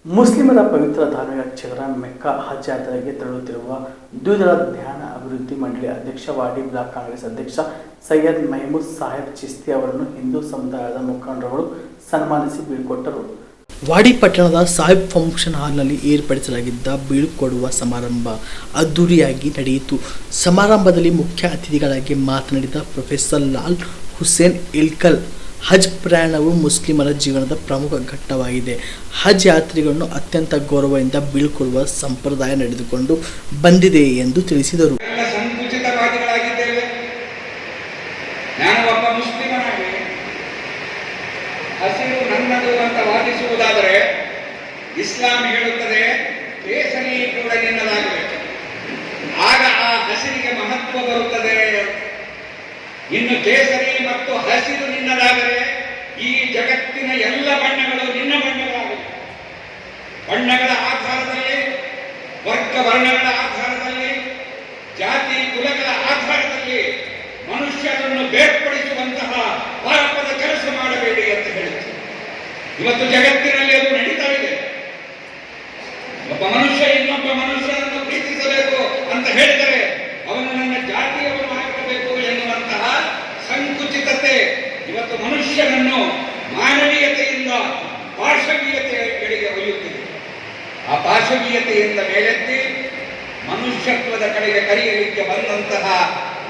ಮುಸ್ಲಿಮರ ಪವಿತ್ರ ಧಾರ್ಮಿಕ ಕ್ಷೇತ್ರ ಮೆಕ್ಕಾ ಹಜ್ ಯಾತ್ರೆಗೆ ತೆರಳುತ್ತಿರುವ ದ್ವಿದಳ ಧ್ಯಾನ ಅಭಿವೃದ್ಧಿ ಮಂಡಳಿ ಅಧ್ಯಕ್ಷ ವಾಡಿ ಬ್ಲಾಕ್ ಕಾಂಗ್ರೆಸ್ ಅಧ್ಯಕ್ಷ ಸೈಯದ್ ಮೆಹಮೂದ್ ಸಾಹೇಬ್ ಚಿಸ್ತಿ ಅವರನ್ನು ಹಿಂದೂ ಸಮುದಾಯದ ಮುಖಂಡರುಗಳು ಸನ್ಮಾನಿಸಿ ಬೀಳ್ಕೊಟ್ಟರು. ವಾಡಿ ಪಟ್ಟಣದ ಸಾಹಿಬ್ ಫಂಕ್ಷನ್ ಹಾಲ್ನಲ್ಲಿ ಏರ್ಪಡಿಸಲಾಗಿದ್ದ ಬೀಳ್ಕೊಡುವ ಸಮಾರಂಭ ಅದ್ದೂರಿಯಾಗಿ ನಡೆಯಿತು. ಸಮಾರಂಭದಲ್ಲಿ ಮುಖ್ಯ ಅತಿಥಿಗಳಾಗಿ ಮಾತನಾಡಿದ ಪ್ರೊಫೆಸರ್ ಲಾಲ್ ಹುಸೇನ್ ಇಲ್ಕಲ್, ಹಜ್ ಪ್ರಯಾಣವು ಮುಸ್ಲಿಮರ ಜೀವನದ ಪ್ರಮುಖ ಘಟ್ಟವಾಗಿದೆ. ಹಜ್ ಯಾತ್ರಿಗಳನ್ನು ಅತ್ಯಂತ ಗೌರವದಿಂದ ಬೀಳ್ಕೊಡುವ ಸಂಪ್ರದಾಯ ನಡೆದುಕೊಂಡು ಬಂದಿದೆ ಎಂದು ತಿಳಿಸಿದರು. ಸಂಕುಚಿತವಾದಿಗಳಾಗಿದ್ದೇವೆ. ನಾನು ಒಬ್ಬ ಮುಸ್ಲಿಮನಾಗಿ ಹಸಿರು ನನ್ನದು ಅಂತ ವಾದಿಸುವುದಾದರೆ ಇಸ್ಲಾಂ ಹೇಳುತ್ತದೆ ಕೇಸರಿ ಕೂಡ ನಿನ್ನದಾಗಬೇಕು, ಆಗ ಆ ಹಸಿರಿಗೆ ಮಹತ್ವ ಬರುತ್ತದೆ. ಇನ್ನು ಕೇಸರಿ ಮತ್ತು ಹಸಿರು ನಿನ್ನದಾದರೆ ಈ ಜಗತ್ತಿನ ಎಲ್ಲ ಬಣ್ಣಗಳು ನಿನ್ನ ಬಣ್ಣಗಳಾಗಬೇಕು. ಬಣ್ಣಗಳ ಆಧಾರದಲ್ಲಿ, ವರ್ಗ ವರ್ಣಗಳ ಆಧಾರದಲ್ಲಿ, ಜಾತಿ ಕುಲಗಳ ಆಧಾರದಲ್ಲಿ ಮನುಷ್ಯರನ್ನು ಬೇರ್ಪಡಿಸುವಂತಹ ಪಾಪದ ಕೆಲಸ ಮಾಡಬೇಡಿ ಅಂತ ಹೇಳುತ್ತೆ. ಇವತ್ತು ಜಗತ್ತಿನಲ್ಲಿ ಅದು ನಡೀತಾ ಇದೆ. ಒಬ್ಬ ಮನುಷ್ಯ ಇನ್ನೊಬ್ಬ ಮನುಷ್ಯನನ್ನು ಪ್ರೀತಿಸಬೇಕು ಅಂತ ಹೇಳಿದರೆ ಅವನು ನನ್ನ ಜಾತಿಯವರು ಹಾಕಬೇಕು ಎನ್ನುವಂತಹ ಸಂಕುಚಿತತೆ ಇವತ್ತು ಮನುಷ್ಯನನ್ನು ಮಾನವೀಯತೆಯಿಂದ ಪಾಶವೀಯತೆಗಳಿಗೆ ಒಯ್ಯುತ್ತಿದೆ. ಆ ಪಾಶವೀಯತೆಯಿಂದ ಮೇಲೆತ್ತಿ ಮನುಷ್ಯತ್ವದ ಕಡೆಗೆ ಕರೆಯಲಿಕ್ಕೆ ಬಂದಂತಹ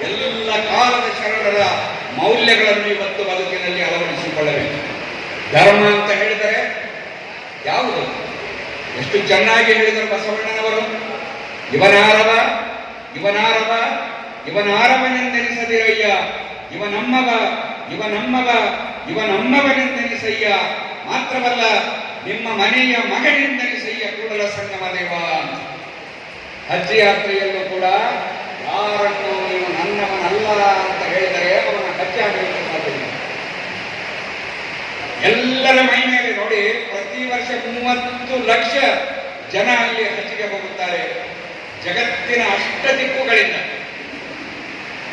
ಎಲ್ಲ ಕಾಲದ ಶರಣರ ಮೌಲ್ಯಗಳನ್ನು ಇವತ್ತು ಬದುಕಿನಲ್ಲಿ ಅಳವಡಿಸಿಕೊಳ್ಳಬೇಕು. ಧರ್ಮ ಅಂತ ಹೇಳಿದರೆ ಯಾವುದು? ಎಷ್ಟು ಚೆನ್ನಾಗಿ ಹೇಳಿದರು ಬಸವಣ್ಣನವರು. ಇವನಾರವ ಇವನಾರವ ಇವನಾರವನೆಂದೆನಿಸದಿರಯ್ಯ, ಇವನಮ್ಮವ ಇವನಮ್ಮವ ಇವನಮ್ಮವನೆಂದೆನಿಸಯ್ಯ, ಮಾತ್ರವಲ್ಲ ನಿಮ್ಮ ಮನೆಯ ಮಗನೆಂದೆನಿಸಯ್ಯ ಕೂಡಲ ಸಂಗಮ ದೇವ. ಹಜ್ ಯಾತ್ರೆಯಲ್ಲೂ ಕೂಡ ಯಾರನ್ನು ನೀವು ನನ್ನವನಲ್ಲ ಅಂತ ಹೇಳಿದರೆ ಅವನ ಹಜ್ ಆಗಲಿಕ್ಕೆ ಸಾಧ್ಯವಿಲ್ಲ. ಎಲ್ಲರ ಮೈ ಮೇಲೆ ನೋಡಿ, ಪ್ರತಿ ವರ್ಷ 30 ಲಕ್ಷ ಜನ ಅಲ್ಲಿ ಹಜ್ಗೆ ಹೋಗುತ್ತಾರೆ. ಜಗತ್ತಿನ ಅಷ್ಟ ದಿಕ್ಕುಗಳಿಂದ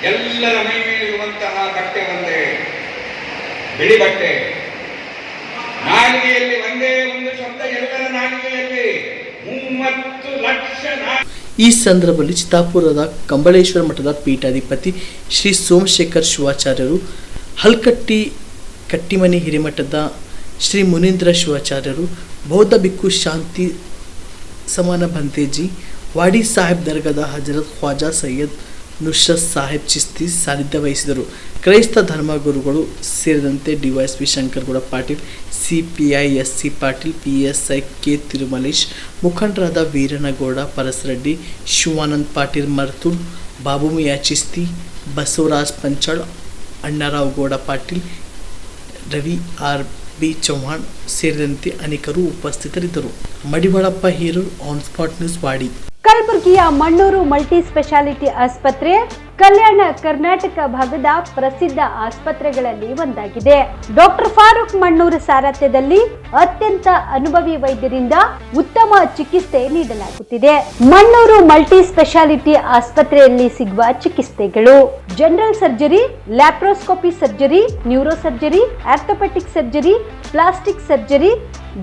ಎಲ್ಲರ ಮೈ ಮೇಲಿರುವಂತಹ ಬಟ್ಟೆ ಒಂದೇ, ಬಿಳಿ ಬಟ್ಟೆ. ನಾಲಿಗೆಯಲ್ಲಿ ಒಂದೇ ಒಂದು ಶಬ್ದ, ಎಲ್ಲರ ನಾಲಿಗೆಯಲ್ಲಿ 30 ಲಕ್ಷ. ಈ ಸಂದರ್ಭದಲ್ಲಿ ಚಿತ್ತಾಪುರದ ಕಂಬಳೇಶ್ವರ ಮಠದ ಪೀಠಾಧಿಪತಿ ಶ್ರೀ ಸೋಮಶೇಖರ್ ಶಿವಾಚಾರ್ಯರು, ಹಲ್ಕಟ್ಟಿ ಕಟ್ಟಿಮನಿ ಹಿರೇಮಠದ ಶ್ರೀ ಮುನೀಂದ್ರ ಶಿವಾಚಾರ್ಯರು, ಬೌದ್ಧ ಭಿಕ್ಖು ಶಾಂತಿ ಸಮಾನ ಭಂತೇಜಿ, ವಾಡಿ ಸಾಹೇಬ್ ದರ್ಗಾದ ಹಜರತ್ ಖ್ವಾಜಾ ಸೈಯದ್ ನುಸ್ರತ್ ಸಾಹೇಬ್ ಚಿಸ್ತಿ ಸಾನ್ನಿಧ್ಯ ವಹಿಸಿದರು. ಕ್ರೈಸ್ತ ಧರ್ಮಗುರುಗಳು ಸೇರಿದಂತೆ DYSP Shankargouda Patil, CPI S C Patil, PSI K Tirumalesh, ಮುಖಂಡರಾದ ವೀರನಗೌಡ ಪರಸರೆಡ್ಡಿ, ಶಿವಾನಂದ್ ಪಾಟೀಲ್ ಮರ್ತೂರ್, ಬಾಬುಮಿಯಾ ಚಿಸ್ತಿ, ಬಸವರಾಜ್ ಪಂಚಾಳ್, ಅಣ್ಣಾರಾವ್ ಗೌಡ ಪಾಟೀಲ್, ರವಿ ಆರ್ ಬಿ ಚೌಹಾಣ್ ಸೇರಿದಂತೆ ಅನೇಕರು ಉಪಸ್ಥಿತರಿದ್ದರು. Madivalappa Hirur, on spot news, Wadi. ಕಲಬುರಗಿಯ ಮಣ್ಣೂರು ಮಲ್ಟಿ ಸ್ಪೆಷಾಲಿಟಿ ಆಸ್ಪತ್ರೆ ಕಲ್ಯಾಣ ಕರ್ನಾಟಕ ಭಾಗದ ಪ್ರಸಿದ್ಧ ಆಸ್ಪತ್ರೆಗಳಲ್ಲಿ ಒಂದಾಗಿದೆ. ಡಾಕ್ಟರ್ ಫಾರೂಕ್ ಮಣ್ಣೂರು ಸಾರಥ್ಯದಲ್ಲಿ ಅತ್ಯಂತ ಅನುಭವಿ ವೈದ್ಯರಿಂದ ಉತ್ತಮ ಚಿಕಿತ್ಸೆ ನೀಡಲಾಗುತ್ತಿದೆ. ಮಣ್ಣೂರು ಮಲ್ಟಿ ಸ್ಪೆಷಾಲಿಟಿ ಆಸ್ಪತ್ರೆಯಲ್ಲಿ ಸಿಗುವ ಚಿಕಿತ್ಸೆಗಳು: general surgery, laparoscopy surgery, neuro surgery, orthopaedic surgery, plastic surgery,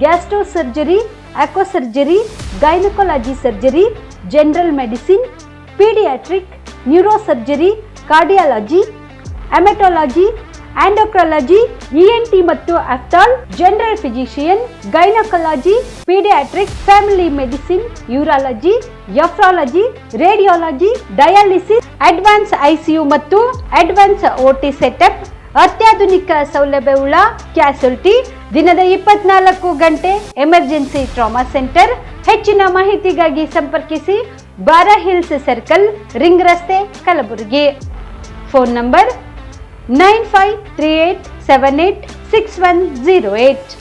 gastro surgery, ಆಕ್ವಾ surgery, gynaecology surgery, general medicine, paediatric, neuro surgery, cardiology, haematology, endocrinology, ENT ಮತ್ತು ophthal, general physician, gynaecology, paediatric, family medicine, urology, nephrology, radiology, dialysis, advance ICU ಮತ್ತು advance OT setup, ಅತ್ಯಾಧುನಿಕ ಸೌಲಭ್ಯವುಳ್ಳ ಕ್ಯಾಸುಲಿಟಿ, ದಿನದ 24 ಗಂಟೆ emergency trauma centre. ಹೆಚ್ಚಿನ ಮಾಹಿತಿಗಾಗಿ ಸಂಪರ್ಕಿಸಿ ಬಾರಾ hills circle, ring ರಸ್ತೆ, ಕಲಬುರಗಿ. Phone number 9538786108.